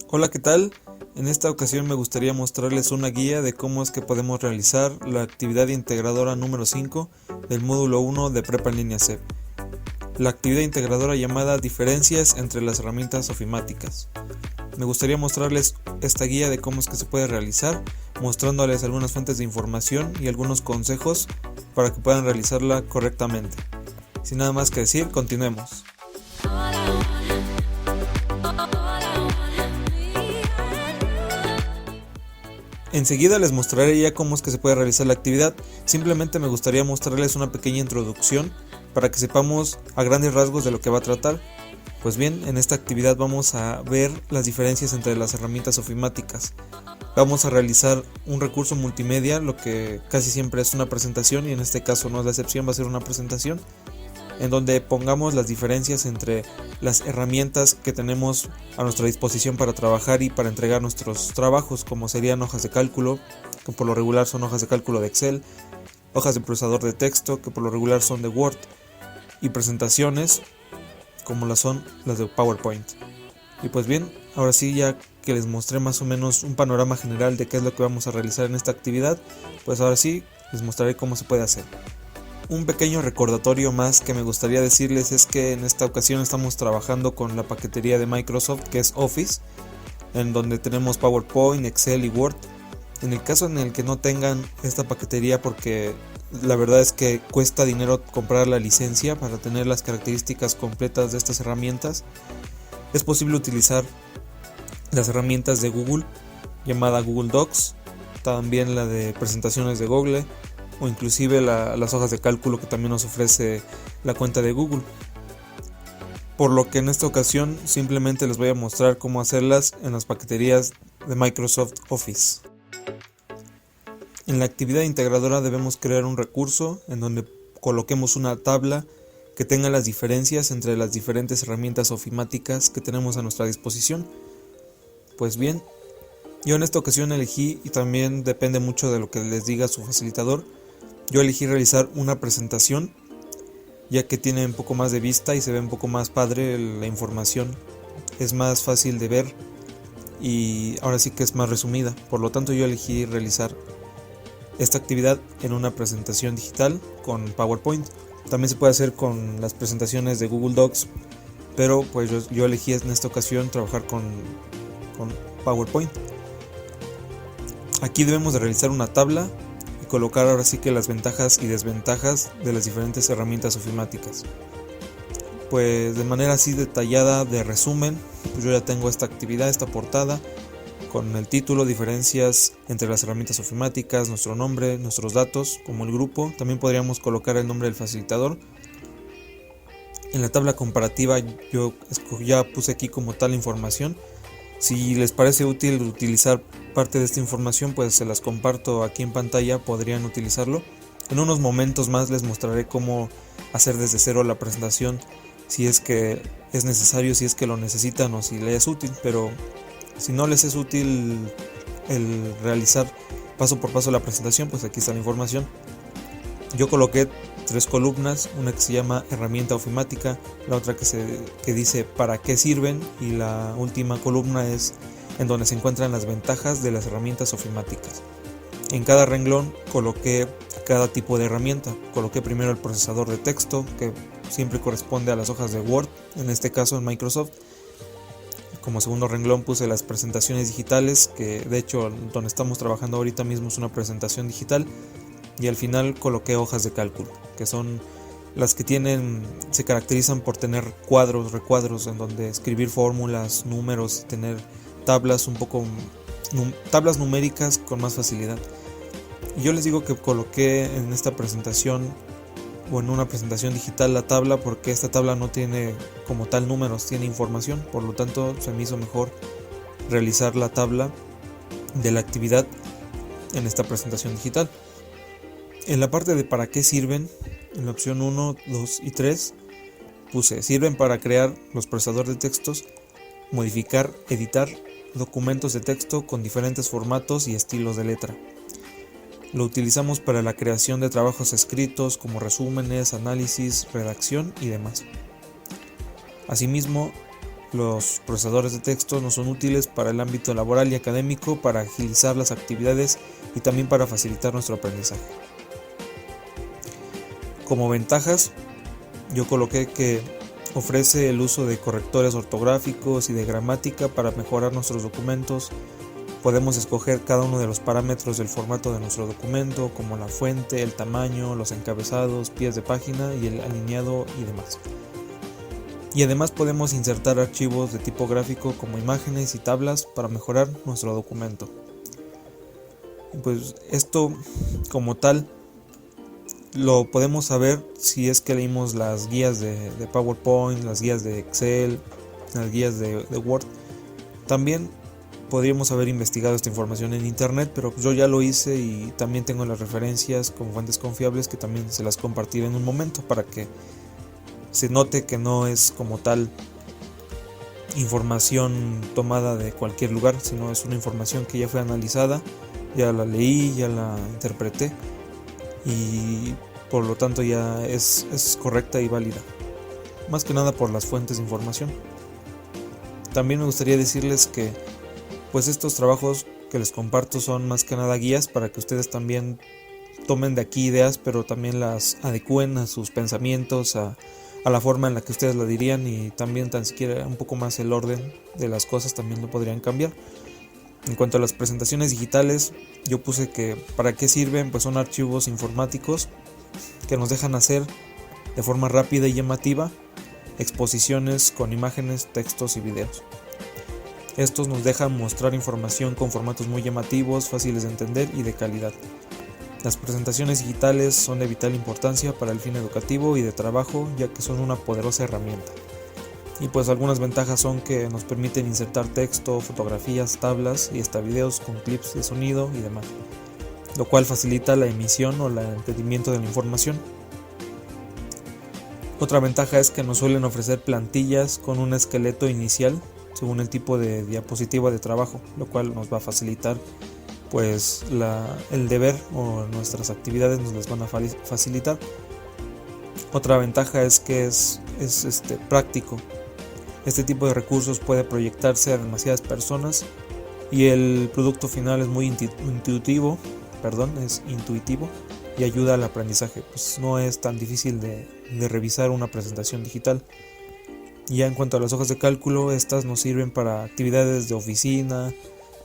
Hola, ¿qué tal? En esta ocasión me gustaría mostrarles una guía de cómo es que podemos realizar la actividad integradora número 5 del módulo 1 de Prepa en línea CEP. La actividad integradora llamada Diferencias entre las herramientas ofimáticas. Me gustaría mostrarles esta guía de cómo es que se puede realizar, mostrándoles algunas fuentes de información y algunos consejos para que puedan realizarla correctamente. Sin nada más que decir, continuemos. Enseguida les mostraré ya cómo es que se puede realizar la actividad. Simplemente me gustaría mostrarles una pequeña introducción para que sepamos a grandes rasgos de lo que va a tratar. Pues bien, en esta actividad vamos a ver las diferencias entre las herramientas ofimáticas. Vamos a realizar un recurso multimedia, lo que casi siempre es una presentación, y en este caso no es la excepción, va a ser una presentación en donde pongamos las diferencias entre las herramientas que tenemos a nuestra disposición para trabajar y para entregar nuestros trabajos, como serían hojas de cálculo, que por lo regular son hojas de cálculo de Excel, hojas de procesador de texto, que por lo regular son de Word, y presentaciones, como las son las de PowerPoint. Y pues bien, ahora sí, ya que les mostré más o menos un panorama general de qué es lo que vamos a realizar en esta actividad, pues ahora sí les mostraré cómo se puede hacer. Un pequeño recordatorio más que me gustaría decirles es que en esta ocasión estamos trabajando con la paquetería de Microsoft, que es Office, en donde tenemos PowerPoint, Excel y Word. En el caso en el que no tengan esta paquetería, porque la verdad es que cuesta dinero comprar la licencia para tener las características completas de estas herramientas, es posible utilizar las herramientas de Google, llamada Google Docs, también la de presentaciones de Google, o inclusive las hojas de cálculo que también nos ofrece la cuenta de Google. Por lo que en esta ocasión simplemente les voy a mostrar cómo hacerlas en las paqueterías de Microsoft Office. En la actividad integradora debemos crear un recurso en donde coloquemos una tabla que tenga las diferencias entre las diferentes herramientas ofimáticas que tenemos a nuestra disposición. Pues bien, yo en esta ocasión elegí, y también depende mucho de lo que les diga su facilitador, yo elegí realizar una presentación, ya que tiene un poco más de vista y se ve un poco más padre la información, es más fácil de ver y ahora sí que es más resumida. Por lo tanto, yo elegí realizar esta actividad en una presentación digital con PowerPoint. También se puede hacer con las presentaciones de Google Docs, pero pues yo elegí en esta ocasión trabajar con PowerPoint. Aquí debemos de realizar una tabla y colocar ahora sí que las ventajas y desventajas de las diferentes herramientas ofimáticas. Pues de manera así detallada de resumen, pues yo ya tengo esta actividad, esta portada, con el título, diferencias entre las herramientas ofimáticas, nuestro nombre, nuestros datos, como el grupo. También podríamos colocar el nombre del facilitador. En la tabla comparativa yo ya puse aquí como tal información. Si les parece útil utilizar parte de esta información, pues se las comparto aquí en pantalla, podrían utilizarlo. En unos momentos más les mostraré cómo hacer desde cero la presentación, si es que es necesario, si es que lo necesitan o si les es útil, pero si no les es útil el realizar paso por paso la presentación, pues aquí está la información. Yo coloqué 3 columnas, una que se llama herramienta ofimática, la otra que dice para qué sirven, y la última columna es en donde se encuentran las ventajas de las herramientas ofimáticas. En cada renglón coloqué cada tipo de herramienta. Coloqué primero el procesador de texto, que siempre corresponde a las hojas de Word, en este caso en Microsoft. Como segundo renglón puse las presentaciones digitales, que de hecho donde estamos trabajando ahorita mismo es una presentación digital. Y al final coloqué hojas de cálculo, que son las que se caracterizan por tener cuadros, recuadros, en donde escribir fórmulas, números, tener tablas tablas numéricas con más facilidad. Y yo les digo que coloqué en esta presentación o en una presentación digital la tabla porque esta tabla no tiene como tal números, tiene información. Por lo tanto, se me hizo mejor realizar la tabla de la actividad en esta presentación digital. En la parte de para qué sirven, en la opción 1, 2 y 3, puse sirven para crear los procesadores de textos, modificar, editar documentos de texto con diferentes formatos y estilos de letra. Lo utilizamos para la creación de trabajos escritos como resúmenes, análisis, redacción y demás. Asimismo, los procesadores de texto nos son útiles para el ámbito laboral y académico, para agilizar las actividades y también para facilitar nuestro aprendizaje. Como ventajas, yo coloqué que ofrece el uso de correctores ortográficos y de gramática para mejorar nuestros documentos. Podemos escoger cada uno de los parámetros del formato de nuestro documento, como la fuente, el tamaño, los encabezados, pies de página y el alineado y demás. Y además podemos insertar archivos de tipo gráfico como imágenes y tablas para mejorar nuestro documento. Pues esto como tal lo podemos saber si es que leímos las guías de PowerPoint, las guías de Excel, las guías de Word. También podríamos haber investigado esta información en internet, pero yo ya lo hice y también tengo las referencias como fuentes confiables que también se las compartiré en un momento para que se note que no es como tal información tomada de cualquier lugar, sino es una información que ya fue analizada, ya la leí, ya la interpreté y por lo tanto ya es correcta y válida, más que nada por las fuentes de información. También me gustaría decirles que pues estos trabajos que les comparto son más que nada guías para que ustedes también tomen de aquí ideas, pero también las adecúen a sus pensamientos, a la forma en la que ustedes la dirían, y también tan siquiera un poco más el orden de las cosas también lo podrían cambiar. En cuanto a las presentaciones digitales, yo puse que para qué sirven, pues son archivos informáticos que nos dejan hacer de forma rápida y llamativa exposiciones con imágenes, textos y videos. Estos nos dejan mostrar información con formatos muy llamativos, fáciles de entender y de calidad. Las presentaciones digitales son de vital importancia para el fin educativo y de trabajo, ya que son una poderosa herramienta. Y pues algunas ventajas son que nos permiten insertar texto, fotografías, tablas y hasta videos con clips de sonido y demás, lo cual facilita la emisión o el entendimiento de la información. Otra ventaja es que nos suelen ofrecer plantillas con un esqueleto inicial según el tipo de diapositiva de trabajo, lo cual nos va a facilitar pues el deber o nuestras actividades nos las van a facilitar. Otra ventaja es que es práctico. Este tipo de recursos puede proyectarse a demasiadas personas y el producto final es muy intuitivo y ayuda al aprendizaje. Pues no es tan difícil de revisar una presentación digital. Y ya en cuanto a las hojas de cálculo, estas nos sirven para actividades de oficina,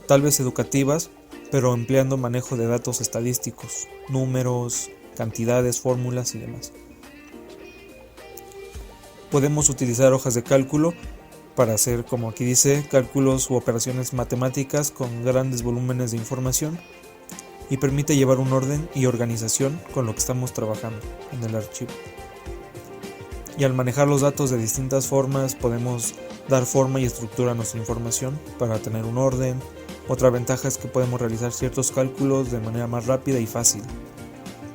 tal vez educativas, pero empleando manejo de datos estadísticos, números, cantidades, fórmulas y demás. Podemos utilizar hojas de cálculo para hacer, como aquí dice, cálculos u operaciones matemáticas con grandes volúmenes de información y permite llevar un orden y organización con lo que estamos trabajando en el archivo. Y al manejar los datos de distintas formas podemos dar forma y estructura a nuestra información para tener un orden. Otra ventaja es que podemos realizar ciertos cálculos de manera más rápida y fácil,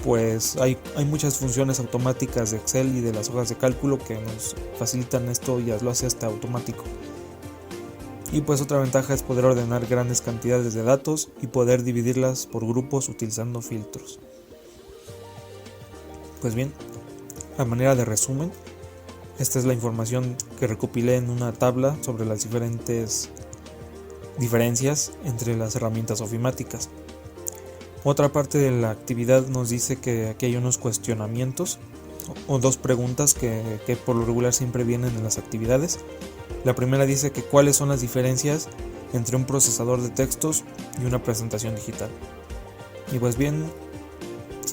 pues hay muchas funciones automáticas de Excel y de las hojas de cálculo que nos facilitan esto y lo hace hasta automático. Y pues otra ventaja es poder ordenar grandes cantidades de datos y poder dividirlas por grupos utilizando filtros. Pues bien, a manera de resumen, esta es la información que recopilé en una tabla sobre las diferencias entre las herramientas ofimáticas. Otra parte de la actividad nos dice que aquí hay unos cuestionamientos o dos preguntas que por lo regular siempre vienen en las actividades. La primera dice que cuáles son las diferencias entre un procesador de textos y una presentación digital. Y pues bien,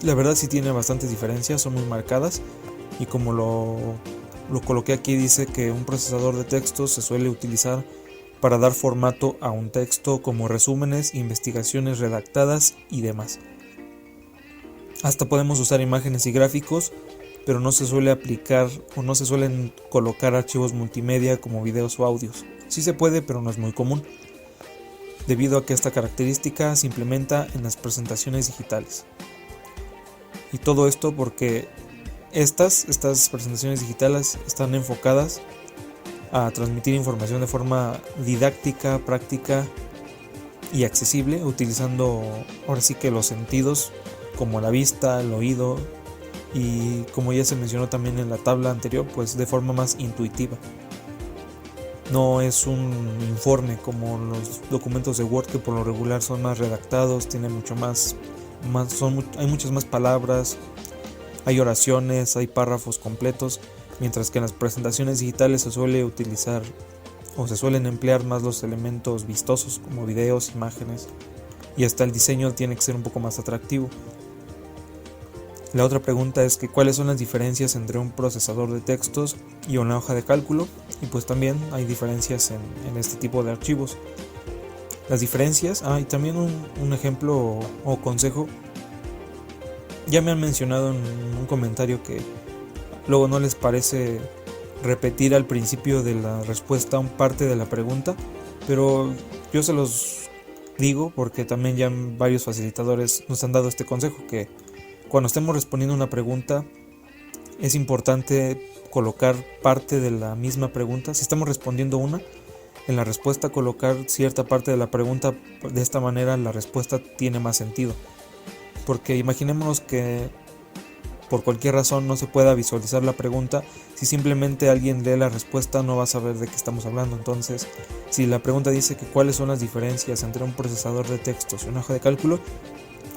la verdad sí tiene bastantes diferencias, son muy marcadas, y como lo coloqué aquí, dice que un procesador de textos se suele utilizar para dar formato a un texto como resúmenes, investigaciones redactadas y demás. Hasta podemos usar imágenes y gráficos, pero no se suele aplicar o no se suelen colocar archivos multimedia como videos o audios. Sí se puede, pero no es muy común, debido a que esta característica se implementa en las presentaciones digitales. Y todo esto porque estas presentaciones digitales están enfocadas a transmitir información de forma didáctica, práctica y accesible, utilizando ahora sí que los sentidos como la vista, el oído y, como ya se mencionó también en la tabla anterior, pues de forma más intuitiva. No es un informe como los documentos de Word, que por lo regular son más redactados, tienen mucho hay muchas más palabras, hay oraciones, hay párrafos completos, mientras que en las presentaciones digitales se suele utilizar o se suelen emplear más los elementos vistosos como videos, imágenes, y hasta el diseño tiene que ser un poco más atractivo. La otra pregunta es que ¿cuáles son las diferencias entre un procesador de textos y una hoja de cálculo? Y pues también hay diferencias en este tipo de archivos. Las diferencias, y también un ejemplo o consejo. Ya me han mencionado en un comentario que luego no les parece repetir al principio de la respuesta un parte de la pregunta, pero yo se los digo porque también ya varios facilitadores nos han dado este consejo, que cuando estemos respondiendo una pregunta es importante colocar parte de la misma pregunta. Si estamos respondiendo en la respuesta colocar cierta parte de la pregunta, de esta manera la respuesta tiene más sentido. Porque imaginémonos que por cualquier razón no se pueda visualizar la pregunta, si simplemente alguien lee la respuesta no va a saber de qué estamos hablando. Entonces, si la pregunta dice que cuáles son las diferencias entre un procesador de textos y una hoja de cálculo,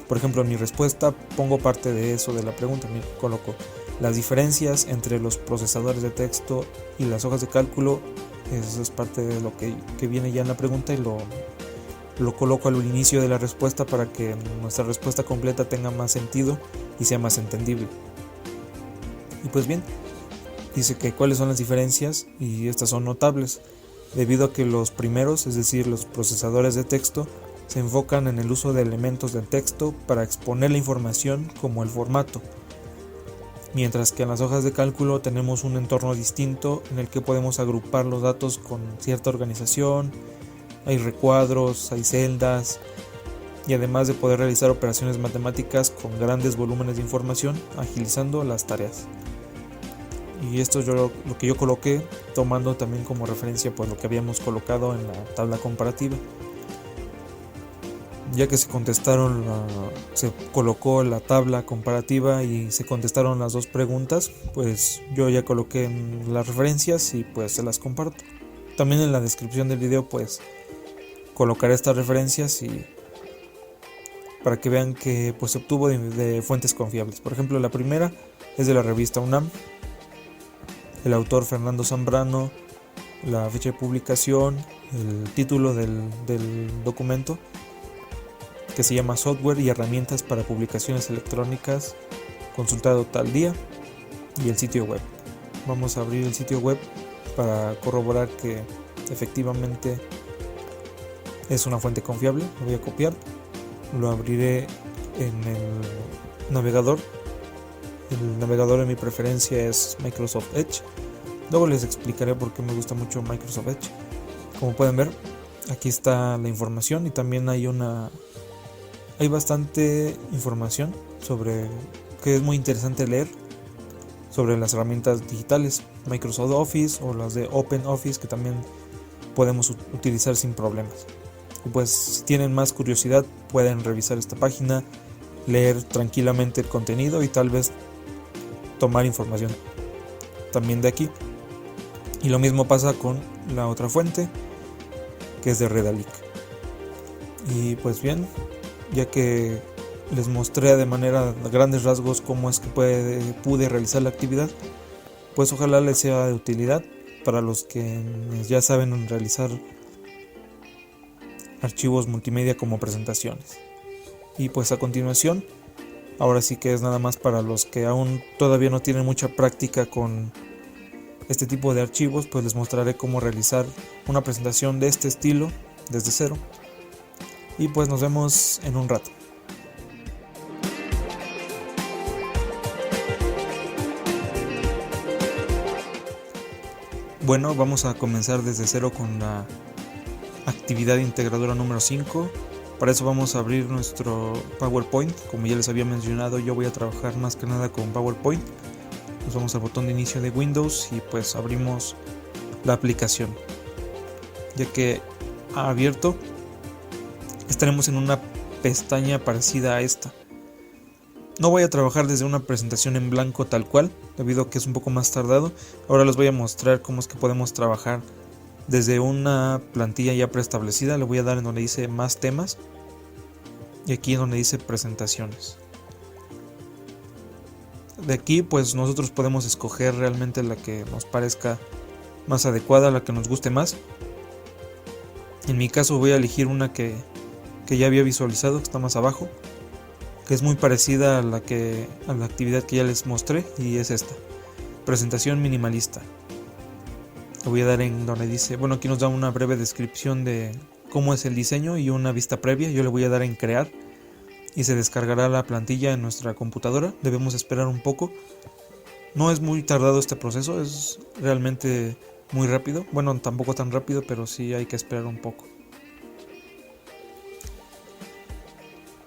por ejemplo, en mi respuesta pongo parte de eso de la pregunta, coloco las diferencias entre los procesadores de texto y las hojas de cálculo. Eso es parte de lo que viene ya en la pregunta y lo coloco al inicio de la respuesta para que nuestra respuesta completa tenga más sentido y sea más entendible. Y pues bien, dice que cuáles son las diferencias, y estas son notables, debido a que los primeros, es decir, los procesadores de texto, se enfocan en el uso de elementos del texto para exponer la información como el formato, mientras que en las hojas de cálculo tenemos un entorno distinto en el que podemos agrupar los datos con cierta organización, hay recuadros, hay celdas, y además de poder realizar operaciones matemáticas con grandes volúmenes de información, agilizando las tareas. Y esto es lo que yo coloqué, tomando también como referencia pues lo que habíamos colocado en la tabla comparativa. Ya que se colocó la tabla comparativa y se contestaron las dos preguntas, pues yo ya coloqué en las referencias y pues se las comparto. También en la descripción del video pues colocaré estas referencias y para que vean que pues se obtuvo de fuentes confiables. Por ejemplo, la primera es de la revista UNAM, el autor Fernando Zambrano, la fecha de publicación, el título del documento, que se llama Software y herramientas para publicaciones electrónicas, consultado tal día, y el sitio web. Vamos a abrir el sitio web para corroborar que efectivamente es una fuente confiable. Lo voy a copiar, lo abriré en el navegador. El navegador de mi preferencia es Microsoft Edge. Luego les explicaré por qué me gusta mucho Microsoft Edge. Como pueden ver, aquí está la información y también hay bastante información sobre que es muy interesante leer sobre las herramientas digitales, Microsoft Office o las de OpenOffice, que también podemos utilizar sin problemas. Y pues si tienen más curiosidad pueden revisar esta página, leer tranquilamente el contenido y tal vez tomar información también de aquí. Y lo mismo pasa con la otra fuente, que es de Redalyc. Y pues bien, ya que les mostré de manera a grandes rasgos cómo es que pude realizar la actividad, pues ojalá les sea de utilidad para los que ya saben realizar archivos multimedia como presentaciones. Y pues a continuación, ahora sí que es nada más para los que aún todavía no tienen mucha práctica con este tipo de archivos, pues les mostraré cómo realizar una presentación de este estilo desde cero. Y pues nos vemos en un rato. Bueno, vamos a comenzar desde cero con la actividad integradora número 5. Para eso vamos a abrir nuestro PowerPoint. Como ya les había mencionado, yo voy a trabajar más que nada con PowerPoint. Nos vamos al botón de inicio de Windows y pues abrimos la aplicación. Ya que ha abierto, estaremos en una pestaña parecida a esta. No voy a trabajar desde una presentación en blanco tal cual, debido a que es un poco más tardado. Ahora les voy a mostrar cómo es que podemos trabajar Desde una plantilla ya preestablecida le voy a dar en donde dice más temas y aquí en donde dice presentaciones. De aquí pues nosotros podemos escoger realmente la que nos parezca más adecuada, la que nos guste más. En mi caso voy a elegir una que ya había visualizado, que está más abajo, que es muy parecida a la actividad que ya les mostré, y es esta: presentación minimalista. Le voy a dar en donde dice, bueno, aquí nos da una breve descripción de cómo es el diseño y una vista previa. Yo le voy a dar en crear y se descargará la plantilla en nuestra computadora. Debemos esperar un poco. No es muy tardado este proceso, es realmente muy rápido. Bueno, tampoco tan rápido, pero sí hay que esperar un poco.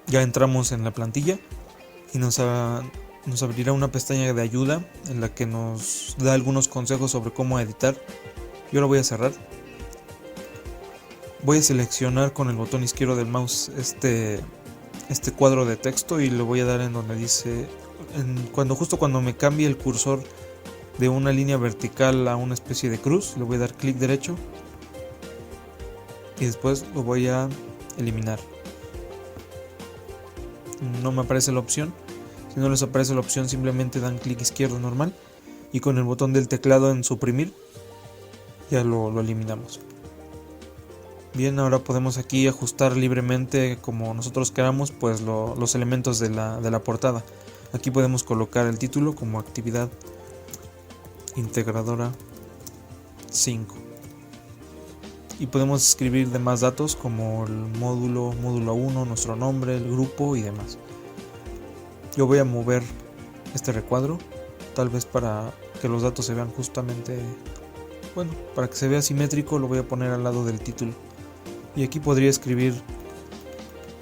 Ya entramos en la plantilla y nos abrirá una pestaña de ayuda en la que nos da algunos consejos sobre cómo editar. Yo lo voy a cerrar. Voy a seleccionar con el botón izquierdo del mouse este cuadro de texto y le voy a dar en donde dice, justo cuando me cambie el cursor de una línea vertical a una especie de cruz, le voy a dar clic derecho y después lo voy a eliminar. No me aparece la opción. Si no les aparece la opción, simplemente dan clic izquierdo normal y con el botón del teclado en suprimir ya lo eliminamos. Bien, ahora podemos aquí ajustar libremente como nosotros queramos pues los elementos de la portada. Aquí podemos colocar el título como actividad integradora 5 y podemos escribir demás datos como el módulo 1, nuestro nombre, el grupo y demás. Yo voy a mover este recuadro, tal vez para que los datos se vean justamente, bueno, para que se vea simétrico, lo voy a poner al lado del título. Y aquí podría escribir,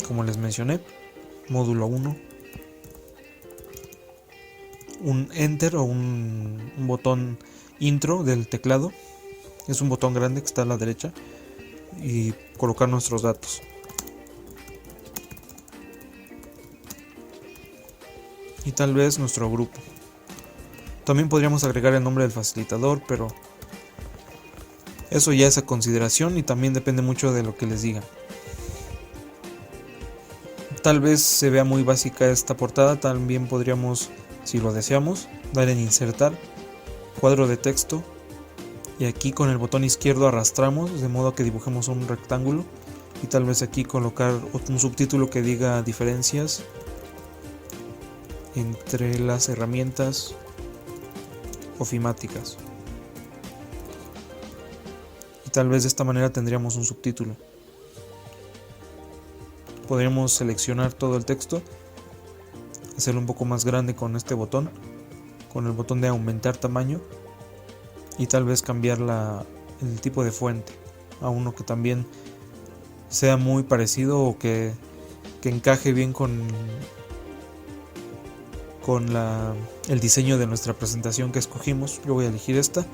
como les mencioné, módulo 1, un enter o un botón intro del teclado. Es un botón grande que está a la derecha, y colocar nuestros datos. Y tal vez nuestro grupo. También podríamos agregar el nombre del facilitador, pero eso ya es a consideración y también depende mucho de lo que les digan. Tal vez se vea muy básica esta portada. También podríamos, si lo deseamos, dar en insertar, cuadro de texto, y aquí con el botón izquierdo arrastramos de modo que dibujemos un rectángulo y tal vez aquí colocar un subtítulo que diga diferencias entre las herramientas ofimáticas. Y tal vez de esta manera tendríamos un subtítulo. Podríamos seleccionar todo el texto, hacerlo un poco más grande con este botón, con el botón de aumentar tamaño, y tal vez cambiar el tipo de fuente a uno que también sea muy parecido o que encaje bien con el diseño de nuestra presentación que escogimos. Yo voy a elegir esta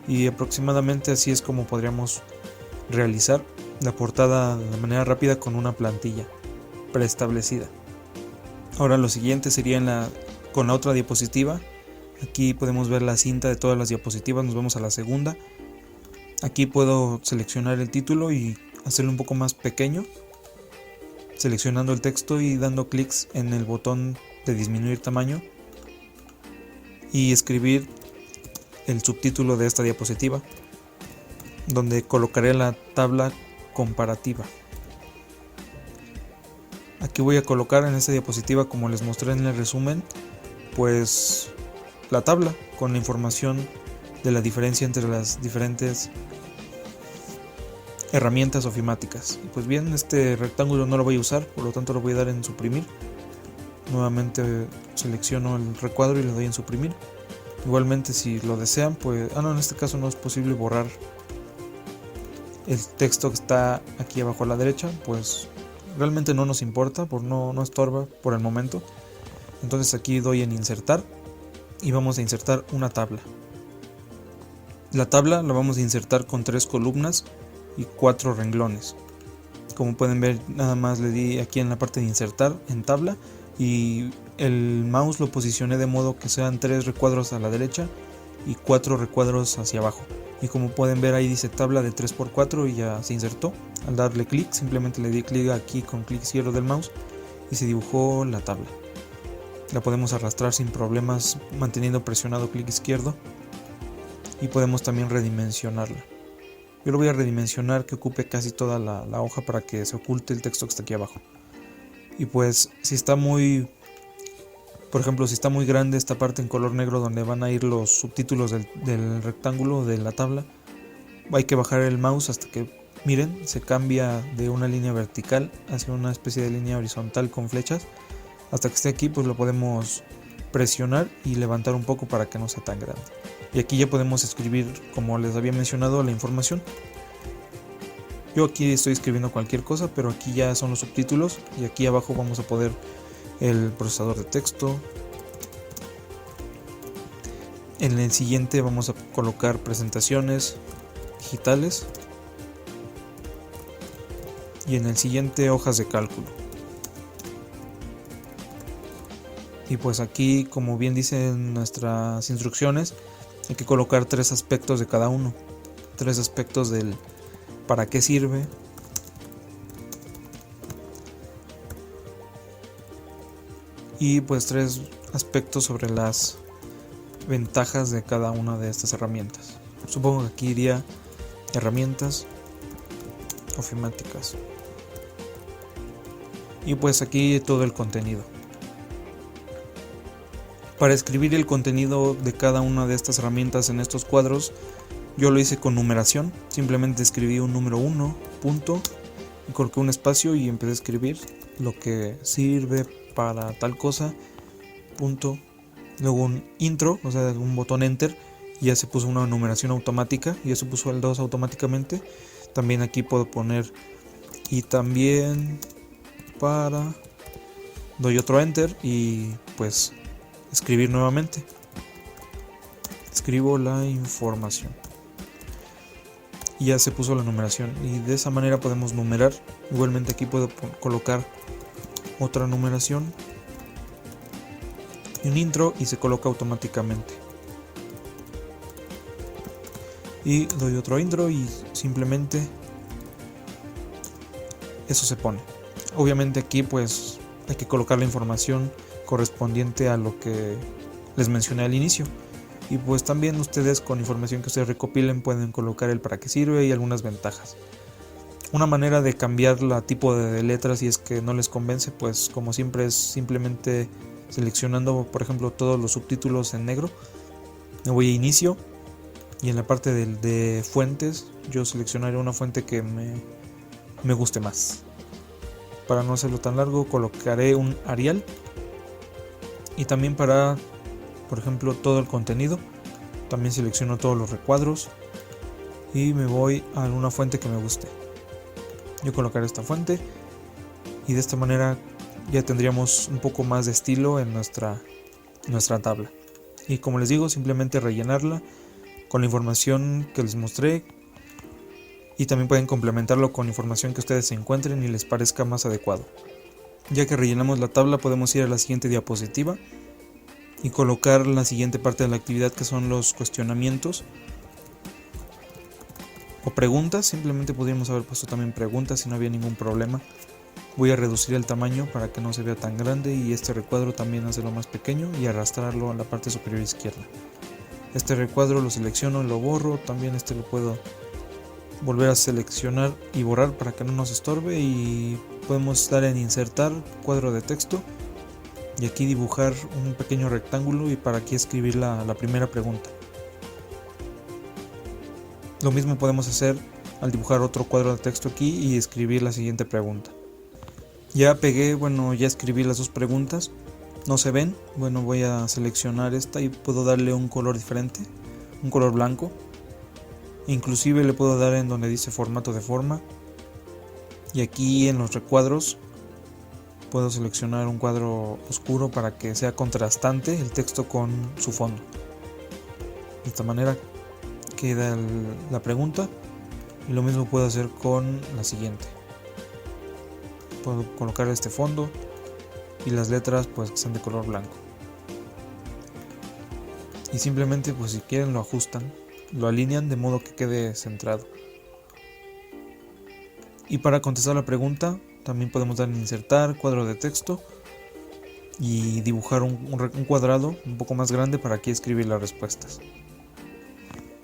y aproximadamente así es como podríamos realizar la portada de manera rápida con una plantilla preestablecida. Ahora lo siguiente sería con la otra diapositiva. Aquí podemos ver la cinta de todas las diapositivas. Nos vamos a la segunda. Aquí puedo seleccionar el título y hacerlo un poco más pequeño, seleccionando el texto y dando clics en el botón de disminuir tamaño, y escribir el subtítulo de esta diapositiva, donde colocaré la tabla comparativa. Aquí voy a colocar en esta diapositiva, como les mostré en el resumen, pues la tabla con la información de la diferencia entre las diferentes herramientas ofimáticas. Y pues bien, este rectángulo no lo voy a usar, por lo tanto lo voy a dar en suprimir. Nuevamente selecciono el recuadro y le doy en suprimir. Igualmente, si lo desean, pues en este caso no es posible borrar el texto que está aquí abajo a la derecha, pues realmente no nos importa, no estorba por el momento. Entonces aquí doy en insertar y vamos a insertar una tabla. La tabla la vamos a insertar con 3 columnas y 4 renglones. Como pueden ver, nada más le di aquí en la parte de insertar en tabla y el mouse lo posicioné de modo que sean 3 recuadros a la derecha y 4 recuadros hacia abajo. y como pueden ver ahí dice tabla de 3x4 y ya se insertó. Al darle clic, simplemente le di clic aquí con clic izquierdo del mouse y se dibujó la tabla. La podemos arrastrar sin problemas manteniendo presionado clic izquierdo y podemos también redimensionarla. Yo lo voy a redimensionar que ocupe casi toda la hoja para que se oculte el texto que está aquí abajo. Y pues si está muy, por ejemplo, si está muy grande esta parte en color negro donde van a ir los subtítulos del rectángulo de la tabla, hay que bajar el mouse hasta que, miren, se cambia de una línea vertical hacia una especie de línea horizontal con flechas. Hasta que esté aquí pues lo podemos presionar y levantar un poco para que no sea tan grande. Y aquí ya podemos escribir, como les había mencionado, la información. Yo aquí estoy escribiendo cualquier cosa, pero aquí ya son los subtítulos y aquí abajo vamos a poner el procesador de texto. En el siguiente vamos a colocar presentaciones digitales y en el siguiente hojas de cálculo. Y pues aquí, como bien dicen nuestras instrucciones, hay que colocar 3 aspectos de cada uno. 3 aspectos del para qué sirve, y pues 3 aspectos sobre las ventajas de cada una de estas herramientas. Supongo que aquí iría herramientas ofimáticas. Y pues aquí todo el contenido. Para escribir el contenido de cada una de estas herramientas en estos cuadros, yo lo hice con numeración. Simplemente escribí un número 1, punto, y coloqué un espacio y empecé a escribir lo que sirve para tal cosa, punto. Luego un intro, o sea, un botón enter, y ya se puso una numeración automática, y ya se puso el 2 automáticamente. También aquí puedo poner y también para, doy otro enter y pues escribir nuevamente. Escribo la información y ya se puso la numeración, y de esa manera podemos numerar. Igualmente aquí puedo colocar otra numeración y un intro y se coloca automáticamente, y doy otro intro y simplemente eso se pone. Obviamente aquí pues hay que colocar la información correspondiente a lo que les mencioné al inicio, y pues también ustedes, con información que ustedes recopilen, pueden colocar el para qué sirve y algunas ventajas. Una manera de cambiar la tipo de letras si es que no les convence, pues como siempre, es simplemente seleccionando, por ejemplo, todos los subtítulos en negro. Me voy a inicio y en la parte de fuentes yo seleccionaré una fuente que me guste más. Para no hacerlo tan largo, colocaré un Arial. Y también para, por ejemplo, todo el contenido, también selecciono todos los recuadros y me voy a una fuente que me guste. Yo colocaré esta fuente y de esta manera ya tendríamos un poco más de estilo en nuestra tabla. Y como les digo, simplemente rellenarla con la información que les mostré, y también pueden complementarlo con información que ustedes encuentren y les parezca más adecuado. Ya que rellenamos la tabla, podemos ir a la siguiente diapositiva y colocar la siguiente parte de la actividad, que son los cuestionamientos o preguntas. Simplemente podríamos haber puesto también preguntas si no había ningún problema. Voy a reducir el tamaño para que no se vea tan grande, y este recuadro también hacerlo más pequeño y arrastrarlo a la parte superior izquierda. Este recuadro lo selecciono y lo borro. También este lo puedo volver a seleccionar y borrar para que no nos estorbe, y podemos dar en insertar cuadro de texto y aquí dibujar un pequeño rectángulo, y para aquí escribir la primera pregunta. Lo mismo podemos hacer al dibujar otro cuadro de texto aquí y escribir la siguiente pregunta. Ya pegué, ya escribí las 2 preguntas. No se ven, voy a seleccionar esta y puedo darle un color diferente, un color blanco. Inclusive le puedo dar en donde dice formato de forma, y aquí en los recuadros puedo seleccionar un cuadro oscuro para que sea contrastante el texto con su fondo. De esta manera queda la pregunta, y lo mismo puedo hacer con la siguiente. Puedo colocar este fondo y las letras pues que sean de color blanco, y simplemente pues si quieren lo ajustan lo alinean de modo que quede centrado. Y para contestar la pregunta, también podemos dar en insertar, cuadro de texto y dibujar un cuadrado un poco más grande para aquí escribir las respuestas.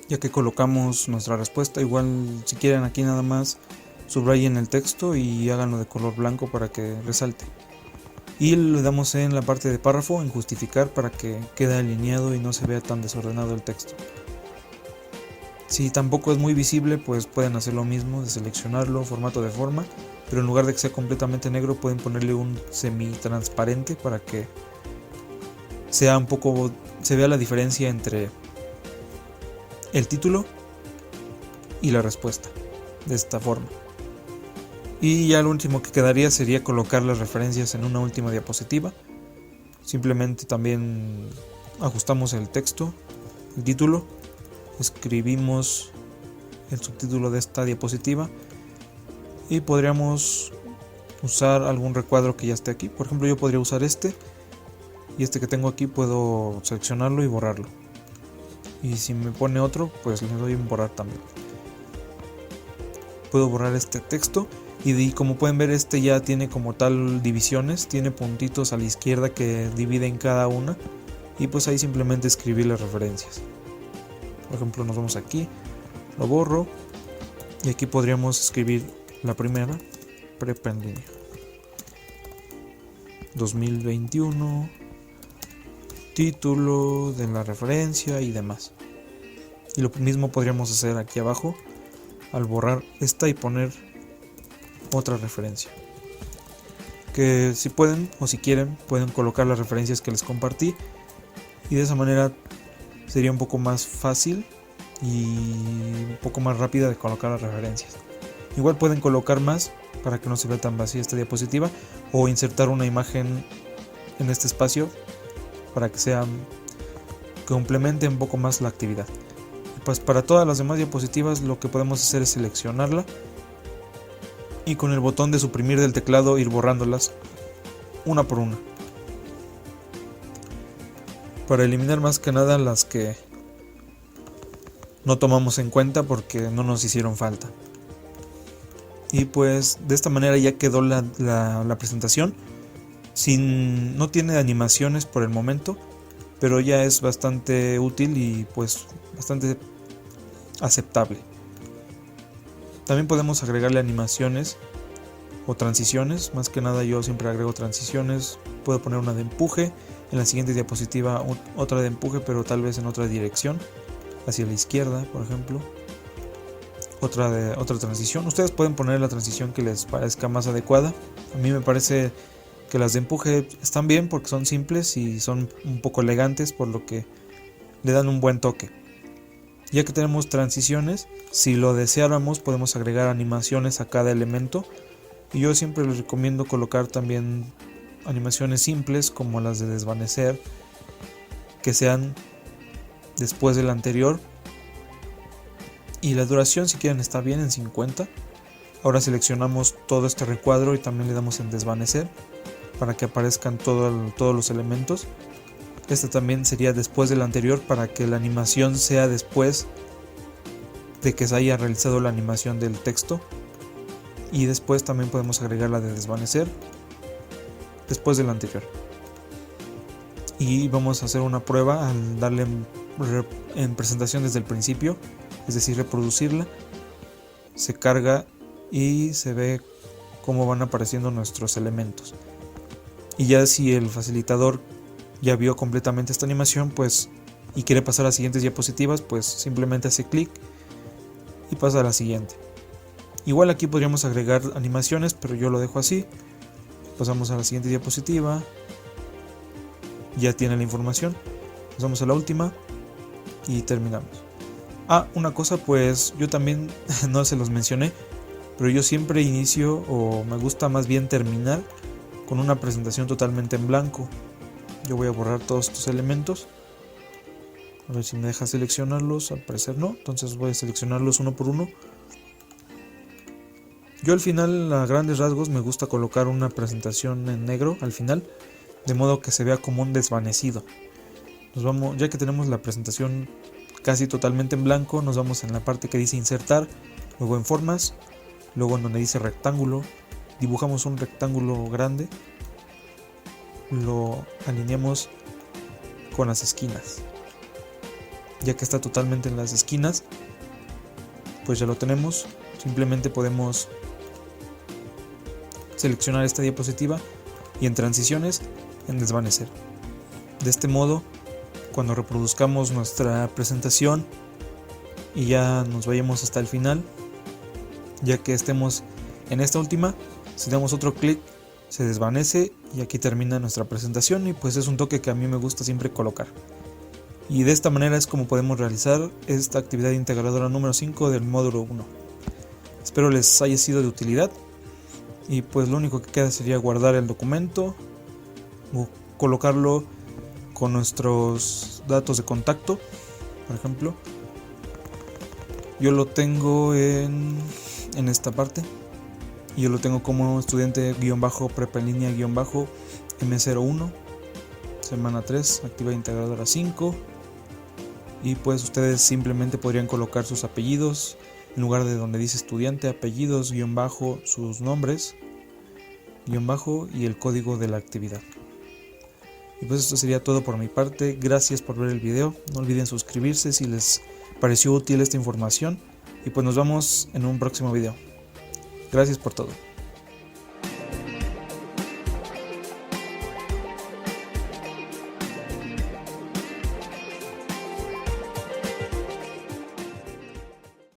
Ya que colocamos nuestra respuesta, igual si quieren aquí nada más subrayen el texto y háganlo de color blanco para que resalte. Y le damos en la parte de párrafo en justificar para que quede alineado y no se vea tan desordenado el texto. Si tampoco es muy visible, pues pueden hacer lo mismo de seleccionarlo, formato de forma, pero en lugar de que sea completamente negro pueden ponerle un semi-transparente para que sea un poco, se vea la diferencia entre el título y la respuesta, de esta forma. Y ya lo último que quedaría sería colocar las referencias en una última diapositiva. Simplemente también ajustamos el texto, el título, escribimos el subtítulo de esta diapositiva y podríamos usar algún recuadro que ya esté aquí. Por ejemplo, yo podría usar este, y este que tengo aquí puedo seleccionarlo y borrarlo. Y si me pone otro, pues le doy en borrar también. Puedo borrar este texto y como pueden ver, este ya tiene como tal divisiones, tiene puntitos a la izquierda que dividen cada una, y pues ahí simplemente escribir las referencias. Por ejemplo, nos vamos aquí, lo borro y aquí podríamos escribir la primera, prepa en línea 2021, título de la referencia y demás. Y lo mismo podríamos hacer aquí abajo al borrar esta y poner otra referencia. Que si pueden o si quieren pueden colocar las referencias que les compartí, y de esa manera sería un poco más fácil y un poco más rápida de colocar las referencias. Igual pueden colocar más para que no se vea tan vacía esta diapositiva, o insertar una imagen en este espacio para que complemente un poco más la actividad. Y pues para todas las demás diapositivas lo que podemos hacer es seleccionarla y con el botón de suprimir del teclado ir borrándolas una por una, para eliminar más que nada las que no tomamos en cuenta porque no nos hicieron falta. Y pues de esta manera ya quedó la presentación. No tiene animaciones por el momento, pero ya es bastante útil y pues bastante aceptable. También podemos agregarle animaciones o transiciones. Más que nada yo siempre agrego transiciones. Puedo poner una de empuje, en la siguiente diapositiva otra de empuje, pero tal vez en otra dirección, hacia la izquierda, por ejemplo. Otra transición. Ustedes pueden poner la transición que les parezca más adecuada. A mí me parece que las de empuje están bien porque son simples y son un poco elegantes, por lo que le dan un buen toque. Ya que tenemos transiciones, si lo deseáramos podemos agregar animaciones a cada elemento, y yo siempre les recomiendo colocar también animaciones simples como las de desvanecer, que sean después del anterior, y la duración si quieren está bien en 50. Ahora seleccionamos todo este recuadro y también le damos en desvanecer para que aparezcan todos los elementos. Este también sería después del anterior para que la animación sea después de que se haya realizado la animación del texto. Y después también podemos agregar la de desvanecer después del anterior. Y vamos a hacer una prueba al darle en presentación desde el principio, es decir, reproducirla. Se carga y se ve cómo van apareciendo nuestros elementos. Y ya si el facilitador ya vio completamente esta animación, pues, y quiere pasar a las siguientes diapositivas, pues simplemente hace clic y pasa a la siguiente. Igual aquí podríamos agregar animaciones, pero yo lo dejo así. Pasamos a la siguiente diapositiva. Ya tiene la información. Pasamos a la última y terminamos. Una cosa, pues yo también no se los mencioné, pero yo siempre inicio, o me gusta más bien terminar, con una presentación totalmente en blanco. Yo voy a borrar todos estos elementos. A ver si me deja seleccionarlos. Al parecer no, entonces voy a seleccionarlos uno por uno. Yo al final, a grandes rasgos, me gusta colocar una presentación en negro al final, de modo que se vea como un desvanecido. Ya que tenemos la presentación casi totalmente en blanco, nos vamos en la parte que dice insertar, luego en formas, luego en donde dice rectángulo, dibujamos un rectángulo grande, lo alineamos con las esquinas. Ya que está totalmente en las esquinas, pues ya lo tenemos. Simplemente podemos seleccionar esta diapositiva y en transiciones en desvanecer. De este modo, cuando reproduzcamos nuestra presentación y ya nos vayamos hasta el final, ya que estemos en esta última, si damos otro clic se desvanece y aquí termina nuestra presentación, y pues es un toque que a mí me gusta siempre colocar. Y de esta manera es como podemos realizar esta actividad integradora número 5 del módulo 1. Espero les haya sido de utilidad, y pues lo único que queda sería guardar el documento o colocarlo con nuestros datos de contacto. Por ejemplo, yo lo tengo en esta parte, y yo lo tengo como estudiante-prepa en línea-M01, semana 3, actividad integradora 5. Y pues ustedes simplemente podrían colocar sus apellidos en lugar de donde dice estudiante, apellidos, guión bajo, sus nombres, guión bajo y el código de la actividad. Y pues esto sería todo por mi parte. Gracias por ver el video. No olviden suscribirse si les pareció útil esta información. Y pues nos vemos en un próximo video. Gracias por todo.